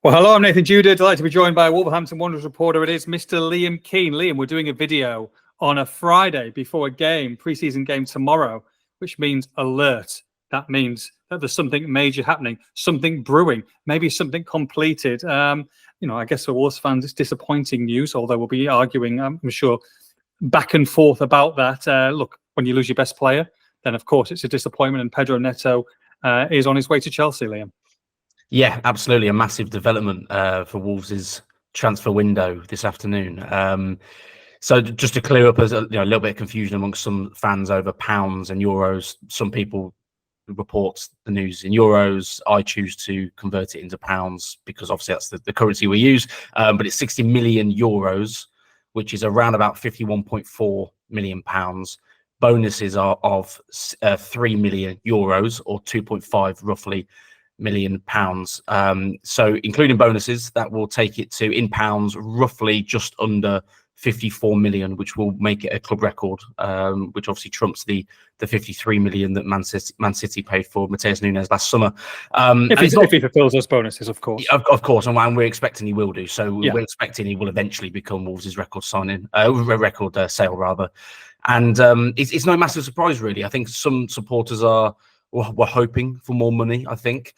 Well, hello, I'm Nathan Judah. Delighted to be joined by Wolverhampton Wanderers reporter. It is Mr. Liam Keane. Liam, we're doing a video on a Friday before a game, pre-season game tomorrow, which means alert. That means that there's something major happening, something brewing, maybe something completed. I guess for Wolves fans, it's disappointing news, although we'll be arguing, I'm sure, back and forth about that. Look, when you lose your best player, then of course it's a disappointment, and Pedro Neto is on his way to Chelsea, Liam. Yeah, absolutely. A massive development for Wolves' transfer window this afternoon. So just to clear up a little bit of confusion amongst some fans over pounds and euros, some people report the news in euros. I choose to convert it into pounds because obviously that's the currency we use. But it's 60 million euros, which is around about 51.4 million pounds. Bonuses are of 3 million euros or 2.5 roughly million pounds. So including bonuses, that will take it to, in pounds, roughly just under 54 million, which will make it a club record, which obviously trumps the 53 million that Man City paid for Matheus Nunes last summer. If he fulfills those bonuses, of course. Of course, and we're expecting he will do. So yeah. We're expecting he will eventually become Wolves' record sale rather. And it's no massive surprise, really. I think some supporters were hoping for more money. I think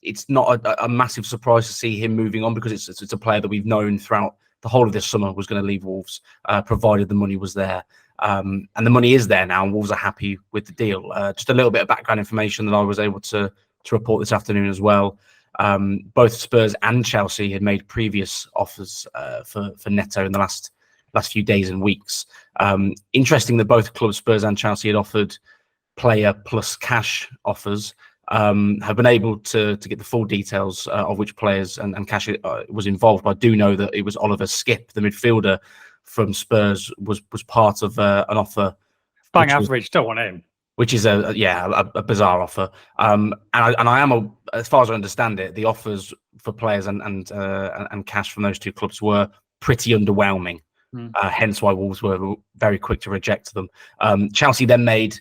it's not a massive surprise to see him moving on because it's a player that we've known throughout the whole of this summer was going to leave Wolves, provided the money was there. And the money is there now, and Wolves are happy with the deal. Just a little bit of background information that I was able to report this afternoon as well. Both Spurs and Chelsea had made previous offers for Neto in the last few days and weeks. Interesting that both clubs, Spurs and Chelsea, had offered player plus cash offers. Have been able to get the full details of which players and cash was involved. But I do know that it was Oliver Skipp, the midfielder from Spurs, was part of an offer. Bang average, don't want him. Which is a bizarre offer. And I am, as far as I understand it, the offers for players and cash from those two clubs were pretty underwhelming. Hence why Wolves were very quick to reject them. Chelsea then made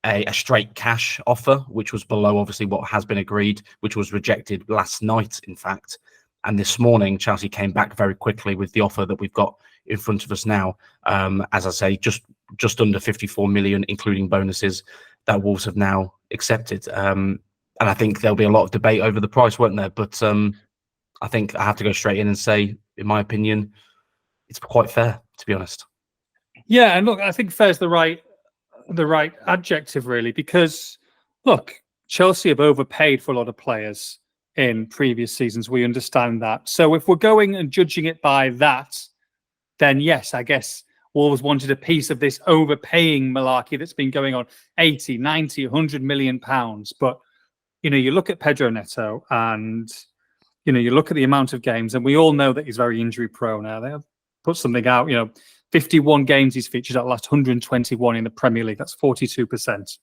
a straight cash offer, which was below obviously what has been agreed, which was rejected last night, in fact. And this morning, Chelsea came back very quickly with the offer that we've got in front of us now. As I say, just under 54 million, including bonuses, that Wolves have now accepted. And I think there'll be a lot of debate over the price, won't there? But I think I have to go straight in and say, in my opinion, it's quite fair, to be honest. Yeah, and look, I think fair is the right adjective, really, because look, Chelsea have overpaid for a lot of players in previous seasons. We understand that. So if we're going and judging it by that, then yes, I guess Wolves wanted a piece of this overpaying malarkey that's been going on 80, 90, 100 million pounds. But, you look at Pedro Neto and, you look at the amount of games, and we all know that he's very injury prone now. They have put something out, 51 games he's featured at last 121 in the Premier League. That's 42%.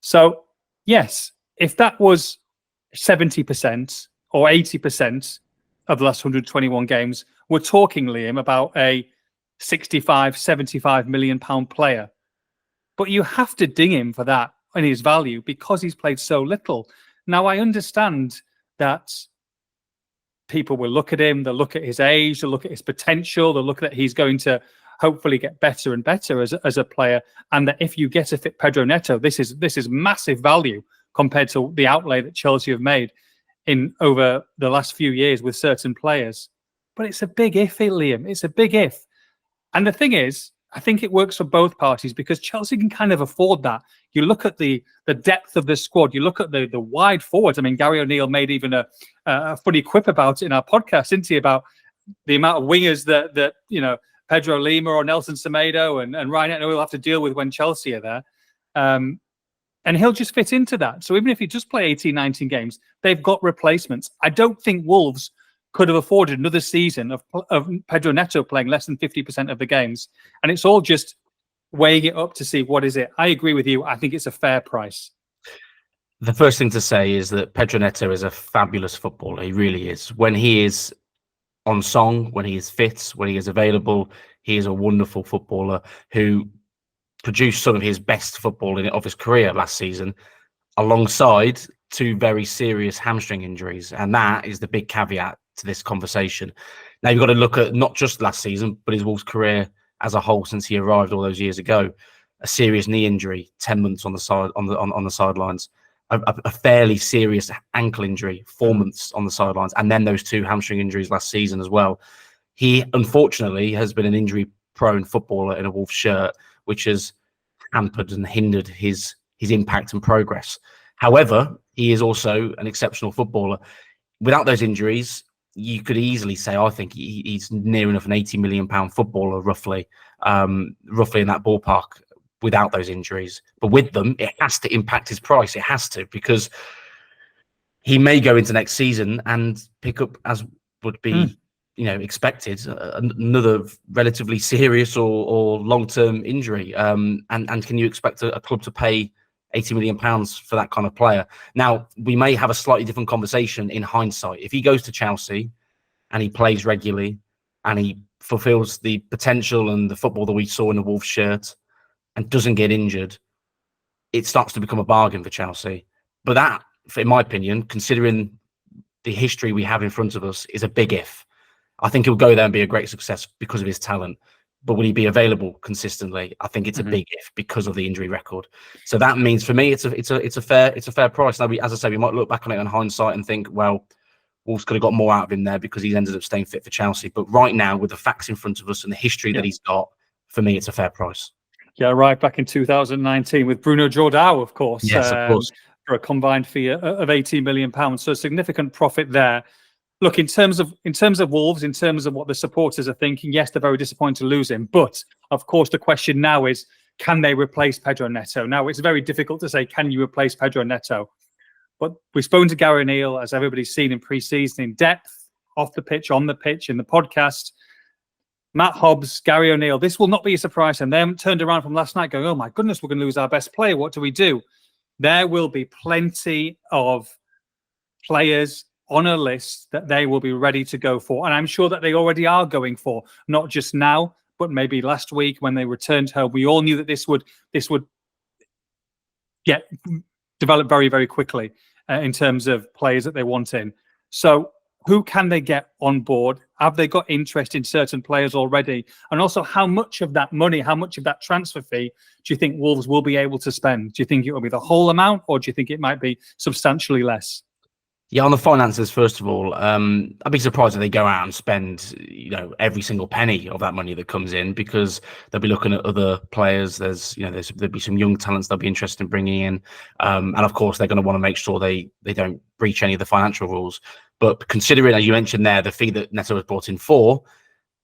So, yes, if that was 70% or 80% of the last 121 games, we're talking, Liam, about a 65, 75 million pound player. But you have to ding him for that and his value because he's played so little. Now, I understand that people will look at him, they'll look at his age, they'll look at his potential, they'll look at that he's going to hopefully get better and better as a player, and that if you get a fit Pedro Neto, this is massive value compared to the outlay that Chelsea have made in over the last few years with certain players. But it's a big if, Liam. It's a big if. And the thing is, I think it works for both parties because Chelsea can kind of afford that. You look at the depth of the squad. You look at the wide forwards. I mean, Gary O'Neill made even a funny quip about it in our podcast, didn't he, about the amount of wingers that Pedro Lima or Nelson Semedo and Ryan Etno will have to deal with when Chelsea are there. And he'll just fit into that. So even if he just play 18, 19 games, they've got replacements. I don't think Wolves could have afforded another season of Pedro Neto playing less than 50% of the games. And it's all just weighing it up to see what is it. I agree with you. I think it's a fair price. The first thing to say is that Pedro Neto is a fabulous footballer. He really is. When he is on song, when he is fit, when he is available, he is a wonderful footballer who produced some of his best football of his career last season, alongside two very serious hamstring injuries, and that is the big caveat to this conversation. Now you've got to look at not just last season, but his Wolves career as a whole since he arrived all those years ago. A serious knee injury, 10 months on the sidelines, a fairly serious ankle injury, 4 months on the sidelines, and then those two hamstring injuries last season as well. He unfortunately has been an injury-prone footballer in a Wolves shirt, which has hampered and hindered his impact and progress. However, he is also an exceptional footballer. Without those injuries, you could easily say, I think he's near enough an £80 million footballer, roughly in that ballpark, without those injuries. But with them, it has to impact his price. It has to, because he may go into next season and pick up, as would be expected, another relatively serious or long-term injury. And can you expect a club to pay £80 million for that kind of player? Now, we may have a slightly different conversation in hindsight. If he goes to Chelsea and he plays regularly and he fulfills the potential and the football that we saw in the Wolves shirt and doesn't get injured, it starts to become a bargain for Chelsea. But that, in my opinion, considering the history we have in front of us, is a big if. I think he'll go there and be a great success because of his talent. But will he be available consistently? I think it's a big if because of the injury record. So that means for me, it's a fair price. Now, as I say, we might look back on it in hindsight and think, well, Wolves could have got more out of him there because he's ended up staying fit for Chelsea. But right now, with the facts in front of us and the history that he's got, for me, it's a fair price. Yeah, right back in 2019 with Bruno Jordao, of course. Yes, of course. For a combined fee of £18 million. So significant profit there. Look, in terms of Wolves, in terms of what the supporters are thinking, yes, they're very disappointed to lose him. But of course, the question now is, can they replace Pedro Neto? Now, it's very difficult to say, can you replace Pedro Neto? But we've spoken to Gary O'Neill, as everybody's seen in pre-season, in depth, off the pitch, on the pitch, in the podcast. Matt Hobbs, Gary O'Neill, this will not be a surprise. And they haven't turned around from last night going, oh my goodness, we're going to lose our best player. What do we do? There will be plenty of players on a list that they will be ready to go for. And I'm sure that they already are going for, not just now, but maybe last week when they returned home. We all knew that this would get developed very, very quickly in terms of players that they want in. So who can they get on board? Have they got interest in certain players already? And also, how much of that money, how much of that transfer fee do you think Wolves will be able to spend? Do you think it will be the whole amount, or do you think it might be substantially less? Yeah, on the finances, first of all, I'd be surprised if they go out and spend, every single penny of that money that comes in, because they'll be looking at other players. There'll be some young talents they'll be interested in bringing in, and of course they're going to want to make sure they don't breach any of the financial rules. But considering, as you mentioned there, the fee that Neto was brought in for,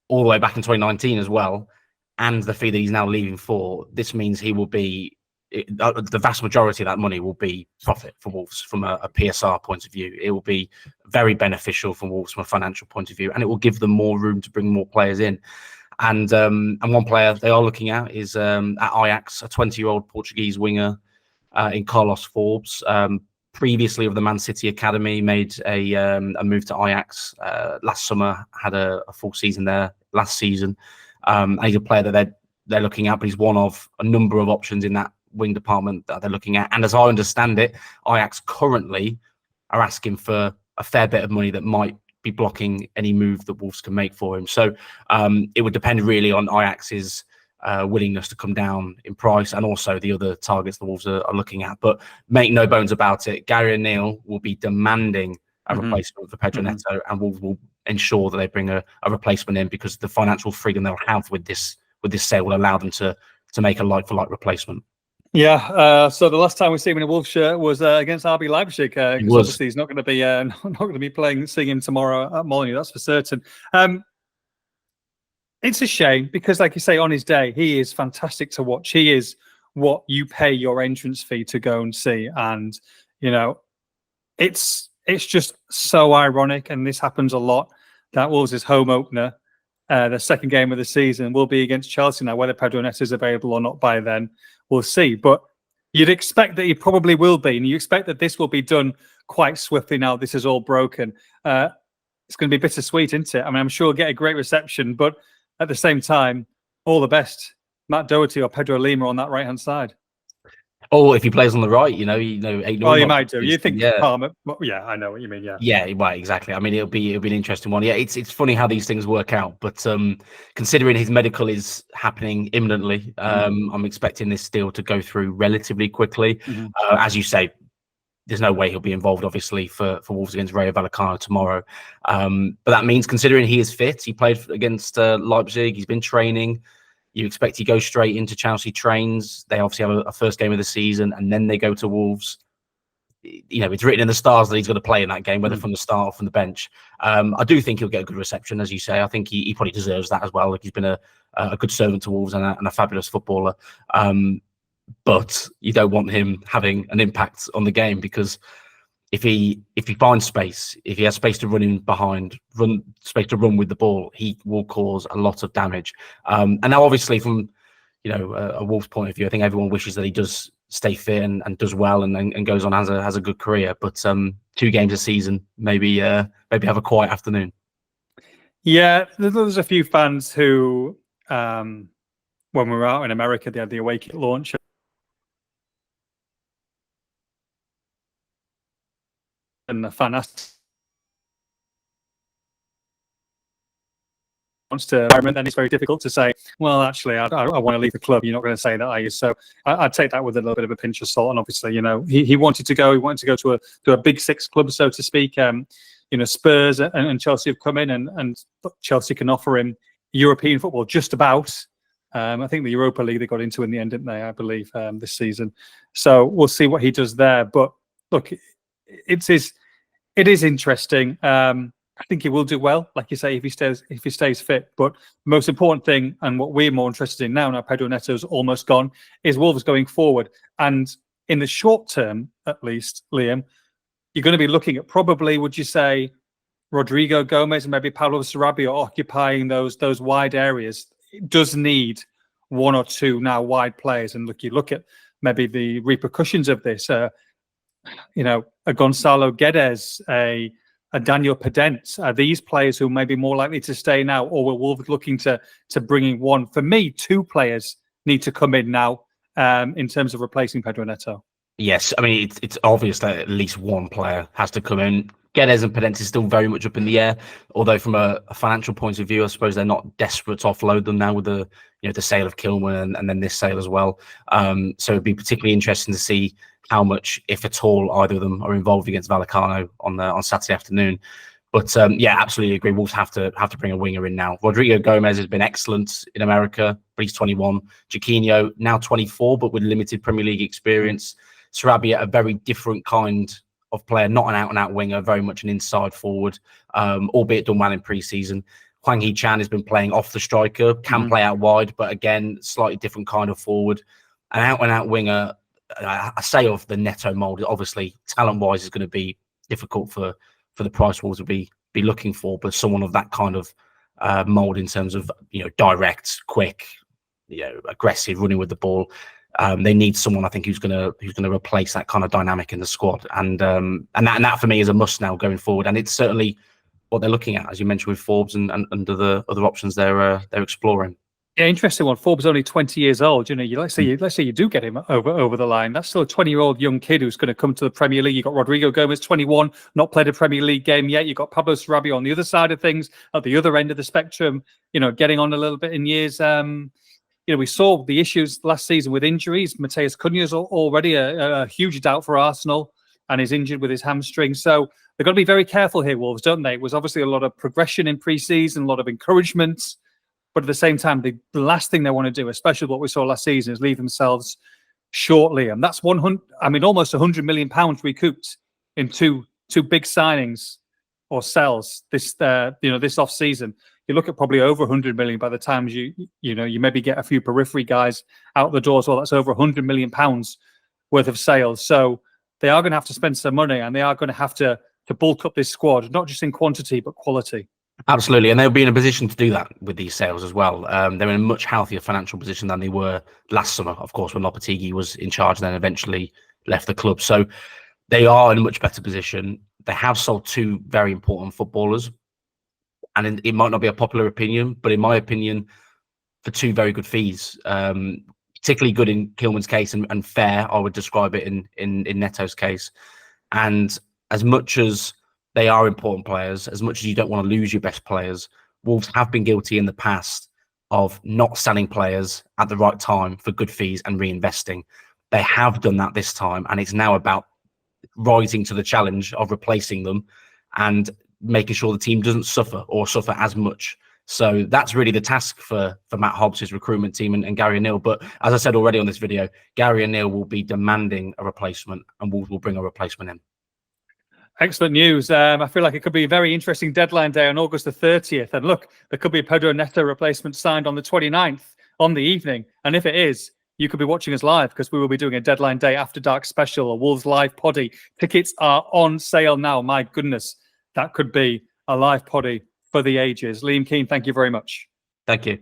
all the way back in 2019 as well, and the fee that he's now leaving for, this means he will be. The vast majority of that money will be profit for Wolves from a PSR point of view. It will be very beneficial for Wolves from a financial point of view, and it will give them more room to bring more players in. And one player they are looking at is at Ajax, a 20-year-old Portuguese winger in Carlos Forbes. Previously of the Man City Academy, made a move to Ajax last summer, had a full season there last season. And he's a player that they're looking at, but he's one of a number of options in that wing department that they're looking at. And as I understand it, Ajax currently are asking for a fair bit of money that might be blocking any move that Wolves can make for him. So it would depend really on Ajax's willingness to come down in price, and also the other targets the Wolves are looking at. But make no bones about it, Gary O'Neill will be demanding a replacement for Pedro Neto, and Wolves will ensure that they bring a replacement in, because the financial freedom they'll have with this sale will allow them to make a like-for-like replacement. Yeah, so the last time we see him in a Wolves shirt was against RB Leipzig. Because obviously he's not going to be seeing him tomorrow at Molyneux. That's for certain. It's a shame because, like you say, on his day, he is fantastic to watch. He is what you pay your entrance fee to go and see, and it's just so ironic. And this happens a lot. That Wolves' home opener, the second game of the season, will be against Chelsea. Now, whether Pedro Neto is available or not by then, we'll see. But you'd expect that he probably will be, and you expect that this will be done quite swiftly now this is all broken. It's going to be bittersweet, isn't it? I mean, I'm sure he'll get a great reception, but at the same time, all the best, Matt Doherty or Pedro Lima on that right-hand side. Or if he plays on the right, Aiden Well, you might might do. be You decent, think yeah. Palmer? Well, yeah, I know what you mean. Yeah. Yeah, right, exactly. I mean, it'll be an interesting one. Yeah, it's funny how these things work out, but considering his medical is happening imminently, I'm expecting this deal to go through relatively quickly. Mhm. As you say, there's no way he'll be involved, obviously, for Wolves against Rayo Vallecano tomorrow. But that means, considering he is fit, he played against Leipzig, he's been training. You expect he goes straight into Chelsea trains. They obviously have a first game of the season, and then they go to Wolves. It's written in the stars that he's going to play in that game, whether from the start or from the bench. I do think he'll get a good reception, as you say. I think he probably deserves that as well. Like, he's been a good servant to Wolves and a fabulous footballer. But you don't want him having an impact on the game, because if he finds space, if he has space to run in behind, space to run with the ball, he will cause a lot of damage. And now, obviously, from a Wolves point of view, I think everyone wishes that he does stay fit and does well and goes on, has a good career. But 2 games a season, maybe have a quiet afternoon. Yeah, there's a few fans who, when we were out in America, they had the Awake It launch. And the fan asked wants to environment, then it's very difficult to say, well, actually, I want to leave the club. You're not going to say that, are you? So I'd take that with a little bit of a pinch of salt. And obviously, he wanted to go. He wanted to go to a big 6 club, so to speak. Spurs and Chelsea have come in, and Chelsea can offer him European football just about. I think the Europa League they got into in the end, didn't they? I believe this season. So we'll see what he does there. But look, it is interesting. I think he will do well, like you say, if he stays fit. But the most important thing, and what we're more interested in now Pedro Neto's almost gone, is Wolves going forward. And in the short term, at least, Liam, you're going to be looking at probably, would you say, Rodrigo Gomez and maybe Pablo Sarabia occupying those wide areas. It does need 1 or 2 now wide players. And you look at maybe the repercussions of this. A Gonzalo Guedes, a Daniel Pedence, are these players who may be more likely to stay now, or were Wolves looking to bring in one? For me, 2 players need to come in now in terms of replacing Pedro Neto. Yes, I mean, it's obvious that at least one player has to come in. Guedes and Pedence is still very much up in the air, although from a financial point of view, I suppose they're not desperate to offload them now with the sale of Kilman and then this sale as well. So it'd be particularly interesting to see how much, if at all, either of them are involved against Vallecano on Saturday afternoon. But yeah, absolutely agree. Wolves have to bring a winger in now. Rodrigo Gomez has been excellent in America, but he's 21. Chiquinho, now 24, but with limited Premier League experience. Sarabia, a very different kind of player, not an out-and-out winger, very much an inside forward, albeit done well in pre-season. Hwang Hee-chan has been playing off the striker, can play out wide, but again, slightly different kind of forward. An out-and-out winger, I say of the Neto mould, obviously, talent-wise is going to be difficult for the price Wolves will be looking for, but someone of that kind of mould in terms of, direct, quick, aggressive, running with the ball. They need someone, I think, who's going to replace that kind of dynamic in the squad, and that for me is a must now going forward. And it's certainly what they're looking at, as you mentioned, with Forbes and the other options they're exploring. Yeah, interesting one. Forbes only 20 years old. Let's say you do get him over the line. That's still a 20-year-old young kid who's going to come to the Premier League. You got Rodrigo Gomez, 21, not played a Premier League game yet. You got Pablo Sarabia on the other side of things, at the other end of the spectrum. Getting on a little bit in years. We saw the issues last season with injuries. Mateus Cunha is already a huge doubt for Arsenal, and is injured with his hamstring. So they've got to be very careful here, Wolves, don't they? It was obviously a lot of progression in pre-season, a lot of encouragement. But at the same time, the last thing they want to do, especially what we saw last season, is leave themselves shortly. And that's almost £100 million recouped in two big signings or sells this off season. You look at probably over 100 million by the time you maybe get a few periphery guys out the door as well. That's over 100 million pounds worth of sales. So they are going to have to spend some money, and they are going to have to bulk up this squad, not just in quantity but quality. Absolutely, and they'll be in a position to do that with these sales as well. They're in a much healthier financial position than they were last summer, of course, when Lopetegui was in charge and then eventually left the club. So they are in a much better position. They have sold 2 very important footballers, and it might not be a popular opinion, but in my opinion, for 2 very good fees. particularly good in Kilman's case and fair, I would describe it in Neto's case. And as much as they are important players, as much as you don't want to lose your best players, Wolves have been guilty in the past of not selling players at the right time for good fees and reinvesting. They have done that this time, and it's now about rising to the challenge of replacing them and making sure the team doesn't suffer or suffer as much. So that's really the task for Matt Hobbs' recruitment team and Gary O'Neill. But as I said already on this video, Gary O'Neill will be demanding a replacement, and Wolves will bring a replacement in. Excellent news. I feel like it could be a very interesting deadline day on August the 30th. And look, there could be a Pedro Neto replacement signed on the 29th on the evening. And if it is, you could be watching us live, because we will be doing a deadline day after dark special, a Wolves live poddy. Tickets are on sale now. My goodness, that could be a live poddy for the ages. Liam Keane, thank you very much. Thank you.